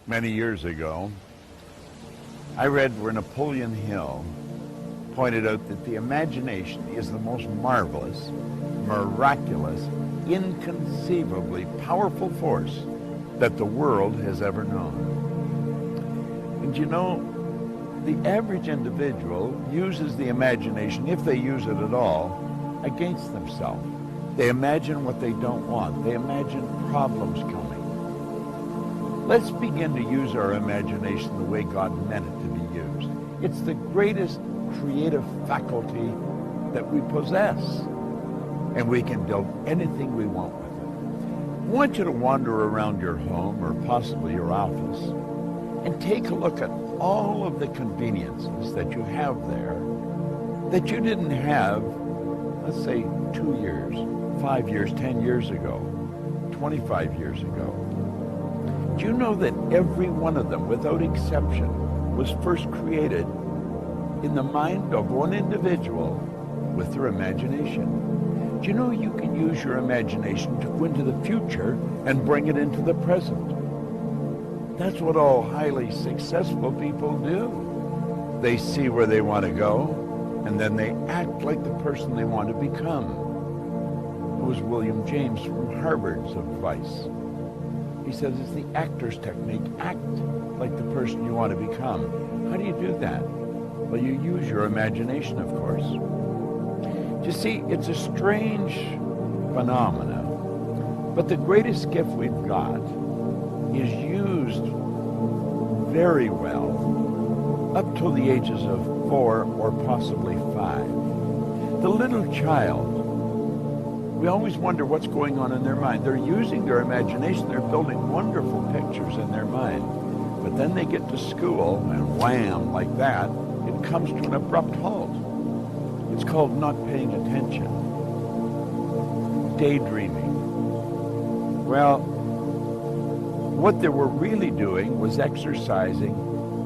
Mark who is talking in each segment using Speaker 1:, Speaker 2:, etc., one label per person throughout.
Speaker 1: Many years ago, I read where Napoleon Hill pointed out that the imagination is the most marvelous, miraculous, inconceivably powerful force that the world has ever known. And you know, the average individual uses the imagination, if they use it at all, against themselves. They imagine what they don't want. They imagine problems coming. Let's begin to use our imagination the way God meant it to be used. It's the greatest creative faculty that we possess, and we can build anything we want with it. I want you to wander around your home or possibly your office and take a look at all of the conveniences that you have there that you didn't have, let's say, 2 years, 5 years, 10 years ago, 25 years ago. Do you know that every one of them, without exception, was first created in the mind of one individual with their imagination? Do you know you can use your imagination to go into the future and bring it into the present? That's what all highly successful people do. They see where they want to go, and then they act like the person they want to become. It was William James from Harvard's advice. He says it's the actor's technique. Act like the person you want to become. How do you do that? Well, you use your imagination, of course. You see, it's a strange phenomena, but the greatest gift we've got is used very well up till the ages of 4 or possibly 5. The little child, we always wonder what's going on in their mind. They're using their imagination. They're building wonderful pictures in their mind. But then they get to school, and wham, like that, it comes to an abrupt halt. It's called not paying attention. Daydreaming. Well, what they were really doing was exercising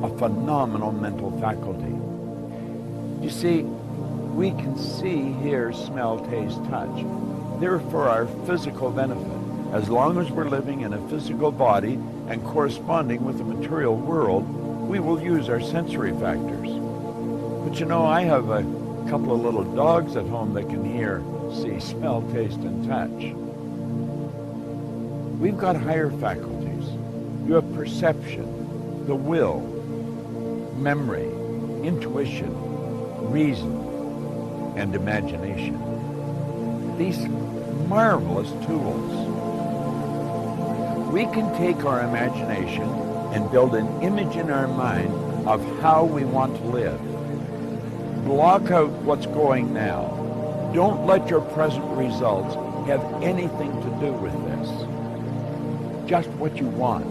Speaker 1: a phenomenal mental faculty. You see, we can see, hear, smell, taste, touch. They're for our physical benefit. As long as we're living in a physical body and corresponding with the material world, we will use our sensory factors. But you know, I have a couple of little dogs at home that can hear, see, smell, taste, and touch. We've got higher faculties. You have perception, the will, memory, intuition, reason, and imagination. These marvelous tools. We can take our imagination and build an image in our mind of how we want to live. Block out what's going now. Don't let your present results have anything to do with this. Just what you want.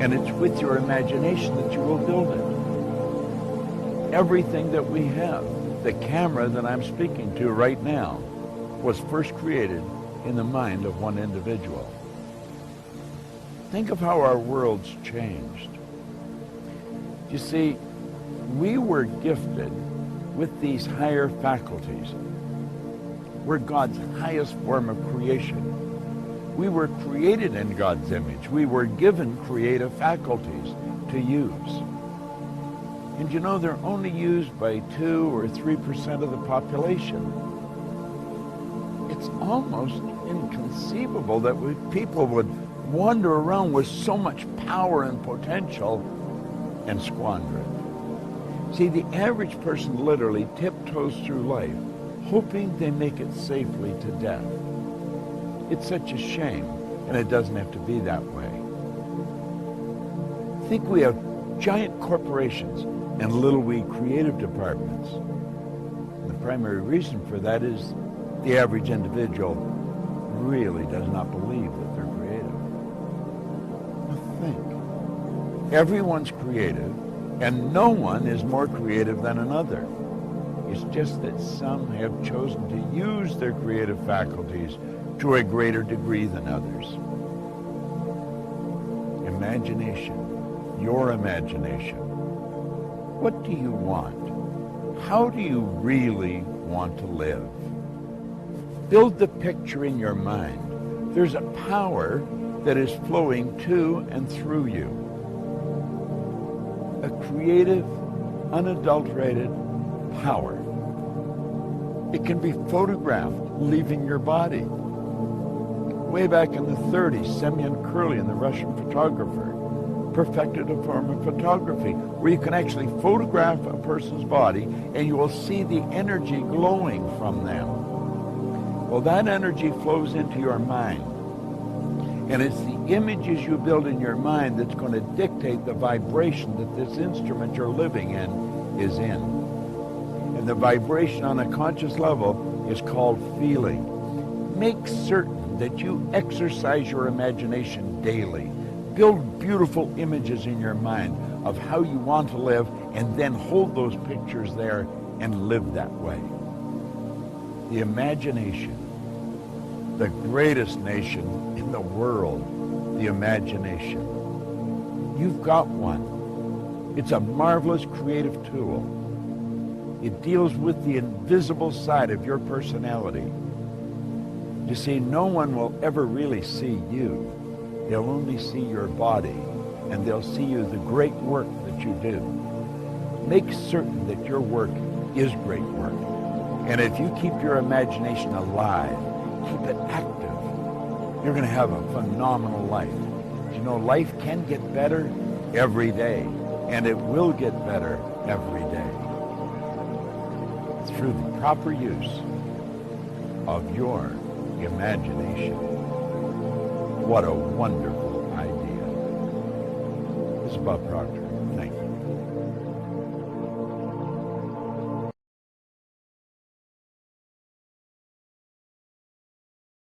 Speaker 1: And it's with your imagination that you will build it. Everything that we have, the camera that I'm speaking to right now, was first created in the mind of one individual. Think of how our world's changed. You see, we were gifted with these higher faculties. We're God's highest form of creation. We were created in God's image. We were given creative faculties to use. And you know, they're only used by 2 or 3% of the population. It's almost inconceivable that people would wander around with so much power and potential and squander it. See, the average person literally tiptoes through life, hoping they make it safely to death. It's such a shame, and it doesn't have to be that way. Think we have giant corporations and little wee creative departments. And the primary reason for that is the average individual really does not believe that they're creative. Now think. Everyone's creative, and no one is more creative than another. It's just that some have chosen to use their creative faculties to a greater degree than others. Imagination, your imagination. What do you want? How do you really want to live? Build the picture in your mind, There's a power that is flowing to and through you. A creative, unadulterated power. It can be photographed leaving your body. Way back in the 30s, Semyon Kurlin, the Russian photographer, perfected a form of photography where you can actually photograph a person's body and you will see the energy glowing from them. Well, that energy flows into your mind. And it's the images you build in your mind that's going to dictate the vibration that this instrument you're living in is in. And the vibration on a conscious level is called feeling. Make certain that you exercise your imagination daily. Build beautiful images in your mind of how you want to live, and then hold those pictures there and live that way. The imagination, the greatest nation in the world, the imagination. You've got one. It's a marvelous creative tool. It deals with the invisible side of your personality. You see, no one will ever really see you. They'll only see your body, and they'll see you the great work that you do. Make certain that your work is great work. And if you keep your imagination alive, keep it active, you're going to have a phenomenal life. You know, life can get better every day, and it will get better every day through the proper use of your imagination. What a wonderful idea. This is Bob Proctor.